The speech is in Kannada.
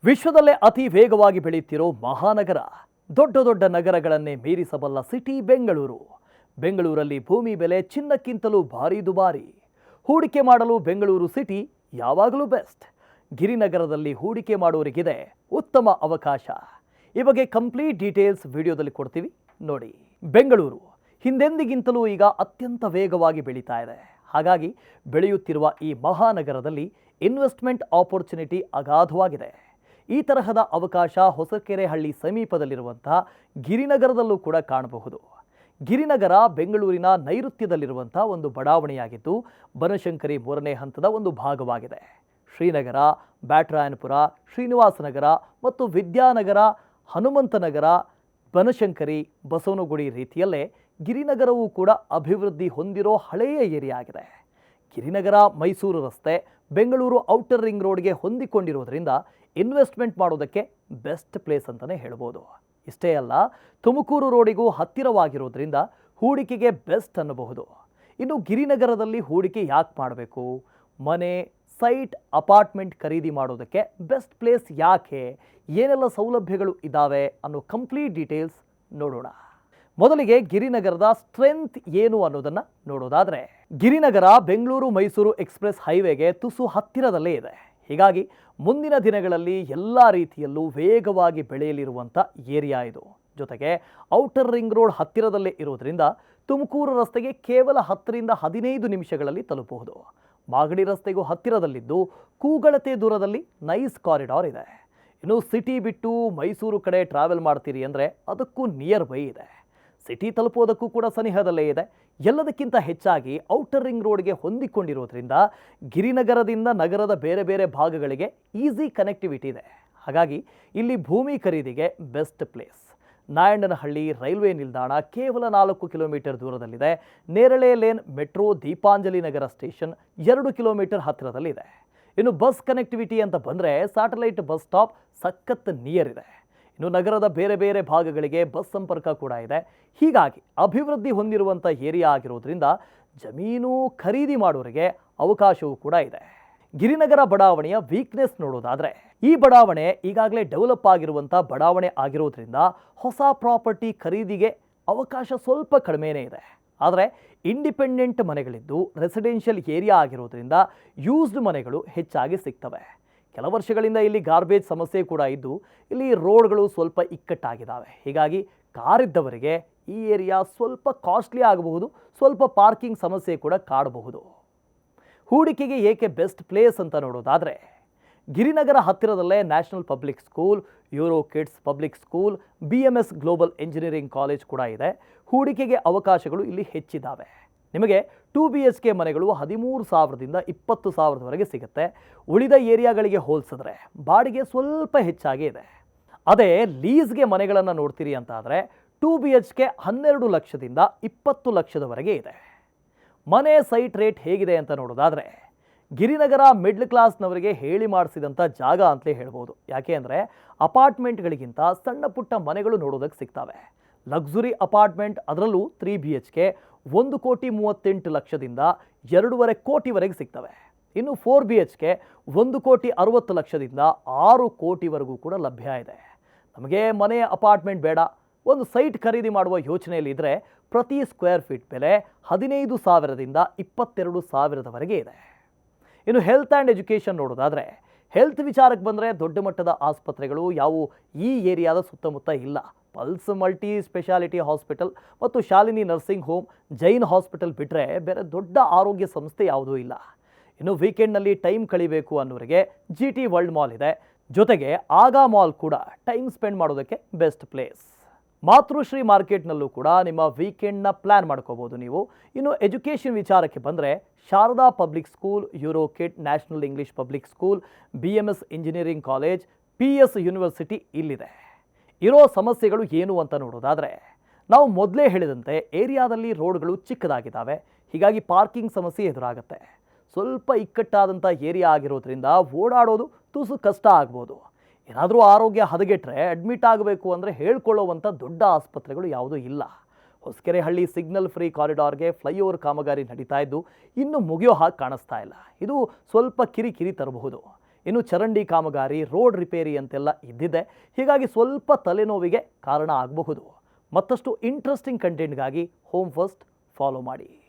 ವಿಶ್ವದಲ್ಲೇ ಅತಿ ವೇಗವಾಗಿ ಬೆಳೆಯುತ್ತಿರೋ ಮಹಾನಗರ, ದೊಡ್ಡ ದೊಡ್ಡ ನಗರಗಳನ್ನೇ ಮೀರಿಸಬಲ್ಲ ಸಿಟಿ ಬೆಂಗಳೂರು. ಬೆಂಗಳೂರಲ್ಲಿ ಭೂಮಿ ಬೆಲೆ ಚಿನ್ನಕ್ಕಿಂತಲೂ ಭಾರಿ ದುಬಾರಿ. ಹೂಡಿಕೆ ಮಾಡಲು ಬೆಂಗಳೂರು ಸಿಟಿ ಯಾವಾಗಲೂ ಬೆಸ್ಟ್. ಗಿರಿನಗರದಲ್ಲಿ ಹೂಡಿಕೆ ಮಾಡೋರಿಗಿದೆ ಉತ್ತಮ ಅವಕಾಶ. ಈ ಬಗ್ಗೆ ಕಂಪ್ಲೀಟ್ ಡೀಟೇಲ್ಸ್ ವಿಡಿಯೋದಲ್ಲಿ ಕೊಡ್ತೀವಿ ನೋಡಿ. ಬೆಂಗಳೂರು ಹಿಂದೆಂದಿಗಿಂತಲೂ ಈಗ ಅತ್ಯಂತ ವೇಗವಾಗಿ ಬೆಳೀತಾ ಇದೆ. ಹಾಗಾಗಿ ಬೆಳೆಯುತ್ತಿರುವ ಈ ಮಹಾನಗರದಲ್ಲಿ ಇನ್ವೆಸ್ಟ್ಮೆಂಟ್ ಆಪರ್ಚುನಿಟಿ ಅಗಾಧವಾಗಿದೆ. ಈ ತರಹದ ಅವಕಾಶ ಹೊಸಕೆರೆಹಳ್ಳಿ ಸಮೀಪದಲ್ಲಿರುವಂತಹ ಗಿರಿನಗರದಲ್ಲೂ ಕೂಡ ಕಾಣಬಹುದು. ಗಿರಿನಗರ ಬೆಂಗಳೂರಿನ ನೈಋತ್ಯದಲ್ಲಿರುವಂಥ ಒಂದು ಬಡಾವಣೆಯಾಗಿದ್ದು ಬನಶಂಕರಿ 3ನೇ ಹಂತದ ಒಂದು ಭಾಗವಾಗಿದೆ. ಶ್ರೀನಗರ, ಬ್ಯಾಟರಾಯನಪುರ, ಶ್ರೀನಿವಾಸನಗರ ಮತ್ತು ವಿದ್ಯಾನಗರ, ಹನುಮಂತನಗರ, ಬನಶಂಕರಿ, ಬಸವನಗುಡಿ ರೀತಿಯಲ್ಲೇ ಗಿರಿನಗರವೂ ಕೂಡ ಅಭಿವೃದ್ಧಿ ಹೊಂದಿರೋ ಹಳೆಯ ಏರಿಯಾ ಆಗಿದೆ. ಗಿರಿನಗರ ಮೈಸೂರು ರಸ್ತೆ ಬೆಂಗಳೂರು ಔಟರ್ ರಿಂಗ್ ರೋಡ್ಗೆ ಹೊಂದಿಕೊಂಡಿರೋದ್ರಿಂದ ಇನ್ವೆಸ್ಟ್ಮೆಂಟ್ ಮಾಡೋದಕ್ಕೆ ಬೆಸ್ಟ್ ಪ್ಲೇಸ್ ಅಂತಲೇ ಹೇಳ್ಬೋದು. ಇಷ್ಟೇ ಅಲ್ಲ, ತುಮಕೂರು ರೋಡಿಗೂ ಹತ್ತಿರವಾಗಿರೋದ್ರಿಂದ ಹೂಡಿಕೆಗೆ ಬೆಸ್ಟ್ ಅನ್ನಬಹುದು. ಇನ್ನು ಗಿರಿನಗರದಲ್ಲಿ ಹೂಡಿಕೆ ಯಾಕೆ ಮಾಡಬೇಕು, ಮನೆ, ಸೈಟ್, ಅಪಾರ್ಟ್ಮೆಂಟ್ ಖರೀದಿ ಮಾಡೋದಕ್ಕೆ ಬೆಸ್ಟ್ ಪ್ಲೇಸ್ ಯಾಕೆ, ಏನೆಲ್ಲ ಸೌಲಭ್ಯಗಳು ಇದ್ದಾವೆ ಅನ್ನೋ ಕಂಪ್ಲೀಟ್ ಡೀಟೇಲ್ಸ್ ನೋಡೋಣ. ಮೊದಲಿಗೆ ಗಿರಿನಗರದ ಸ್ಟ್ರೆಂತ್ ಏನು ಅನ್ನೋದನ್ನು ನೋಡೋದಾದರೆ, ಗಿರಿನಗರ ಬೆಂಗಳೂರು ಮೈಸೂರು ಎಕ್ಸ್ಪ್ರೆಸ್ ಹೈವೇಗೆ ತುಸು ಹತ್ತಿರದಲ್ಲೇ ಇದೆ. ಹೀಗಾಗಿ ಮುಂದಿನ ದಿನಗಳಲ್ಲಿ ಎಲ್ಲ ರೀತಿಯಲ್ಲೂ ವೇಗವಾಗಿ ಬೆಳೆಯಲಿರುವಂಥ ಏರಿಯಾ ಇದು. ಜೊತೆಗೆ ಔಟರ್ ರಿಂಗ್ ರೋಡ್ ಹತ್ತಿರದಲ್ಲೇ ಇರೋದ್ರಿಂದ ತುಮಕೂರು ರಸ್ತೆಗೆ ಕೇವಲ 10ರಿಂದ 15 ನಿಮಿಷಗಳಲ್ಲಿ ತಲುಪಬಹುದು. ಮಾಗಡಿ ರಸ್ತೆಗೂ ಹತ್ತಿರದಲ್ಲಿದ್ದು ಕೂಗಳತೆ ದೂರದಲ್ಲಿ ನೈಸ್ ಕಾರಿಡಾರ್ ಇದೆ. ಇನ್ನು ಸಿಟಿ ಬಿಟ್ಟು ಮೈಸೂರು ಕಡೆ ಟ್ರಾವೆಲ್ ಮಾಡ್ತೀರಿ ಅಂದರೆ ಅದಕ್ಕೂ ನಿಯರ್ ಬೈ ಇದೆ. ಸಿಟಿ ತಲುಪೋದಕ್ಕೂ ಕೂಡ ಸನಿಹದಲ್ಲೇ ಇದೆ. ಎಲ್ಲದಕ್ಕಿಂತ ಹೆಚ್ಚಾಗಿ ಔಟರ್ ರಿಂಗ್ ರೋಡ್ಗೆ ಹೊಂದಿಕೊಂಡಿರೋದ್ರಿಂದ ಗಿರಿನಗರದಿಂದ ನಗರದ ಬೇರೆ ಬೇರೆ ಭಾಗಗಳಿಗೆ ಈಸಿ ಕನೆಕ್ಟಿವಿಟಿ ಇದೆ. ಹಾಗಾಗಿ ಇಲ್ಲಿ ಭೂಮಿ ಖರೀದಿಗೆ ಬೆಸ್ಟ್ ಪ್ಲೇಸ್. ನಾಯಂಡನಹಳ್ಳಿ ರೈಲ್ವೆ ನಿಲ್ದಾಣ ಕೇವಲ 4 ಕಿಲೋಮೀಟರ್ ದೂರದಲ್ಲಿದೆ. ನೇರಳೆ ಲೇನ್ ಮೆಟ್ರೋ ದೀಪಾಂಜಲಿ ನಗರ ಸ್ಟೇಷನ್ 2 ಕಿಲೋಮೀಟರ್ ಹತ್ತಿರದಲ್ಲಿದೆ. ಇನ್ನು ಬಸ್ ಕನೆಕ್ಟಿವಿಟಿ ಅಂತ ಬಂದರೆ ಸ್ಯಾಟಲೈಟ್ ಬಸ್ ಸ್ಟಾಪ್ ಸಖತ್ ನಿಯರ್ ಇದೆ. ಇನ್ನು ನಗರದ ಬೇರೆ ಬೇರೆ ಭಾಗಗಳಿಗೆ ಬಸ್ ಸಂಪರ್ಕ ಕೂಡ ಇದೆ. ಹೀಗಾಗಿ ಅಭಿವೃದ್ಧಿ ಹೊಂದಿರುವಂಥ ಏರಿಯಾ ಆಗಿರೋದ್ರಿಂದ ಜಮೀನು ಖರೀದಿ ಮಾಡೋರಿಗೆ ಅವಕಾಶವೂ ಕೂಡ ಇದೆ. ಗಿರಿನಗರ ಬಡಾವಣೆಯ ವೀಕ್ನೆಸ್ ನೋಡೋದಾದರೆ, ಈ ಬಡಾವಣೆ ಈಗಾಗಲೇ ಡೆವಲಪ್ ಆಗಿರುವಂಥ ಬಡಾವಣೆ ಆಗಿರೋದ್ರಿಂದ ಹೊಸ ಪ್ರಾಪರ್ಟಿ ಖರೀದಿಗೆ ಅವಕಾಶ ಸ್ವಲ್ಪ ಕಡಿಮೆನೇ ಇದೆ. ಆದರೆ ಇಂಡಿಪೆಂಡೆಂಟ್ ಮನೆಗಳಿದ್ದು ರೆಸಿಡೆನ್ಷಿಯಲ್ ಏರಿಯಾ ಆಗಿರೋದ್ರಿಂದ ಯೂಸ್ಡ್ ಮನೆಗಳು ಹೆಚ್ಚಾಗಿ ಸಿಗ್ತವೆ. ಕೆಲ ವರ್ಷಗಳಿಂದ ಇಲ್ಲಿ ಗಾರ್ಬೇಜ್ ಸಮಸ್ಯೆ ಕೂಡ ಇದ್ದು ಇಲ್ಲಿ ರೋಡ್ಗಳು ಸ್ವಲ್ಪ ಇಕ್ಕಟ್ಟಾಗಿದ್ದಾವೆ. ಹೀಗಾಗಿ ಕಾರಿದ್ದವರಿಗೆ ಈ ಏರಿಯಾ ಸ್ವಲ್ಪ ಕಾಸ್ಟ್ಲಿ ಆಗಬಹುದು, ಸ್ವಲ್ಪ ಪಾರ್ಕಿಂಗ್ ಸಮಸ್ಯೆ ಕೂಡ ಕಾಡಬಹುದು. ಹೂಡಿಕೆಗೆ ಏಕೆ ಬೆಸ್ಟ್ ಪ್ಲೇಸ್ ಅಂತ ನೋಡೋದಾದರೆ, ಗಿರಿನಗರ ಹತ್ತಿರದಲ್ಲೇ national public school, euro kids public school, BMS global engineering college ಕೂಡ ಇದೆ. ಹೂಡಿಕೆಗೆ ಅವಕಾಶಗಳು ಇಲ್ಲಿ ಹೆಚ್ಚಿದ್ದಾವೆ. ನಿಮಗೆ 2 BHK ಮನೆಗಳು 13,000ದಿಂದ 20,000ದವರೆಗೆ ಸಿಗುತ್ತೆ. ಉಳಿದ ಏರಿಯಾಗಳಿಗೆ ಹೋಲಿಸಿದ್ರೆ ಬಾಡಿಗೆ ಸ್ವಲ್ಪ ಹೆಚ್ಚಾಗಿ ಇದೆ. ಅದೇ ಲೀಸ್ಗೆ ಮನೆಗಳನ್ನು ನೋಡ್ತೀರಿ ಅಂತ ಆದರೆ 2 BHK 12 ಲಕ್ಷದಿಂದ 20 ಲಕ್ಷದವರೆಗೆ ಇದೆ. ಮನೆ ಸೈಟ್ ರೇಟ್ ಹೇಗಿದೆ ಅಂತ ನೋಡೋದಾದರೆ, ಗಿರಿನಗರ ಮಿಡ್ಲ್ ಕ್ಲಾಸ್ನವರಿಗೆ ಹೇಳಿ ಮಾಡಿಸಿದಂಥ ಜಾಗ ಅಂತಲೇ ಹೇಳ್ಬೋದು. ಯಾಕೆ ಅಂದರೆ ಅಪಾರ್ಟ್ಮೆಂಟ್ಗಳಿಗಿಂತ ಸಣ್ಣ ಪುಟ್ಟ ಮನೆಗಳು ನೋಡೋದಕ್ಕೆ ಸಿಗ್ತವೆ. ಲಕ್ಸುರಿ ಅಪಾರ್ಟ್ಮೆಂಟ್, ಅದರಲ್ಲೂ 3 BHK 1,38,00,000ದಿಂದ 2.5 ಕೋಟಿವರೆಗೆ ಸಿಗ್ತವೆ. ಇನ್ನು 4 BHK 1,60,00,000ದಿಂದ 6 ಕೋಟಿವರೆಗೂ ಕೂಡ ಲಭ್ಯ ಇದೆ. ನಮಗೆ ಮನೆ ಅಪಾರ್ಟ್ಮೆಂಟ್ ಬೇಡ, ಒಂದು ಸೈಟ್ ಖರೀದಿ ಮಾಡುವ ಯೋಚನೆಯಲ್ಲಿ ಇದ್ದರೆ ಪ್ರತಿ ಸ್ಕ್ವೇರ್ ಫೀಟ್ ಬೆಲೆ 15,000ದಿಂದ 22,000ದವರೆಗೆ ಇದೆ. ಇನ್ನು ಹೆಲ್ತ್ ಆ್ಯಂಡ್ ಎಜುಕೇಷನ್ ನೋಡೋದಾದರೆ, ಹೆಲ್ತ್ ವಿಚಾರಕ್ಕೆ ಬಂದರೆ ದೊಡ್ಡ ಮಟ್ಟದ ಆಸ್ಪತ್ರೆಗಳು ಯಾವುವು ಈ ಏರಿಯಾದ ಸುತ್ತಮುತ್ತ ಇಲ್ಲ. ಪಲ್ಸ್ ಮಲ್ಟಿ ಸ್ಪೆಷಾಲಿಟಿ ಹಾಸ್ಪಿಟಲ್ ಮತ್ತು Shalini nursing home, Jain hospital ಬಿಟ್ಟರೆ ಬೇರೆ ದೊಡ್ಡ ಆರೋಗ್ಯ ಸಂಸ್ಥೆ ಯಾವುದೂ ಇಲ್ಲ. ಇನ್ನು ವೀಕೆಂಡ್ನಲ್ಲಿ ಟೈಮ್ ಕಳಿಬೇಕು ಅನ್ನೋರಿಗೆ GT ವರ್ಲ್ಡ್ ಮಾಲ್ ಇದೆ. ಜೊತೆಗೆ ಆಗಾ ಮಾಲ್ ಕೂಡ ಟೈಮ್ ಸ್ಪೆಂಡ್ ಮಾಡೋದಕ್ಕೆ ಬೆಸ್ಟ್ ಪ್ಲೇಸ್. ಮಾತೃಶ್ರೀ ಮಾರ್ಕೆಟ್ನಲ್ಲೂ ಕೂಡ ನಿಮ್ಮ ವೀಕೆಂಡ್ನ ಪ್ಲ್ಯಾನ್ ಮಾಡ್ಕೋಬೋದು ನೀವು. ಇನ್ನು ಎಜುಕೇಷನ್ ವಿಚಾರಕ್ಕೆ ಬಂದರೆ Sharada public school, euro kid, national English public school, BMS engineering college, PS university ಇಲ್ಲಿದೆ. ಇರೋ ಸಮಸ್ಯೆಗಳು ಏನು ಅಂತ ನೋಡೋದಾದರೆ, ನಾವು ಮೊದಲೇ ಹೇಳಿದಂತೆ ಏರಿಯಾದಲ್ಲಿ ರೋಡ್ಗಳು ಚಿಕ್ಕದಾಗಿದ್ದಾವೆ. ಹೀಗಾಗಿ ಪಾರ್ಕಿಂಗ್ ಸಮಸ್ಯೆ ಎದುರಾಗುತ್ತೆ. ಸ್ವಲ್ಪ ಇಕ್ಕಟ್ಟಾದಂಥ ಏರಿಯಾ ಆಗಿರೋದ್ರಿಂದ ಓಡಾಡೋದು ತುಸು ಕಷ್ಟ ಆಗ್ಬೋದು. ಏನಾದರೂ ಆರೋಗ್ಯ ಹದಗೆಟ್ಟರೆ ಅಡ್ಮಿಟ್ ಆಗಬೇಕು ಅಂದರೆ ಹೇಳ್ಕೊಳ್ಳೋವಂಥ ದೊಡ್ಡ ಆಸ್ಪತ್ರೆಗಳು ಯಾವುದೂ ಇಲ್ಲ. ಹೊಸಕೆರೆಹಳ್ಳಿ ಸಿಗ್ನಲ್ ಫ್ರೀ ಕಾರಿಡಾರ್ಗೆ ಫ್ಲೈಓವರ್ ಕಾಮಗಾರಿ ನಡೀತಾ ಇದ್ದು ಇನ್ನೂ ಮುಗಿಯೋ ಹಾಗೆ ಕಾಣಿಸ್ತಾ ಇಲ್ಲ. ಇದು ಸ್ವಲ್ಪ ಕಿರಿಕಿರಿ ತರಬಹುದು. ಇನ್ನು ಚರಂಡಿ ಕಾಮಗಾರಿ, ರೋಡ್ ರಿಪೇರಿ ಅಂತೆಲ್ಲ ಇದ್ದಿದೆ. ಹೀಗಾಗಿ ಸ್ವಲ್ಪ ತಲೆನೋವಿಗೆ ಕಾರಣ ಆಗಬಹುದು. ಮತ್ತಷ್ಟು ಇಂಟ್ರೆಸ್ಟಿಂಗ್ ಕಂಟೆಂಟ್ಗಾಗಿ ಹೋಮ್ ಫಸ್ಟ್ ಫಾಲೋ ಮಾಡಿ.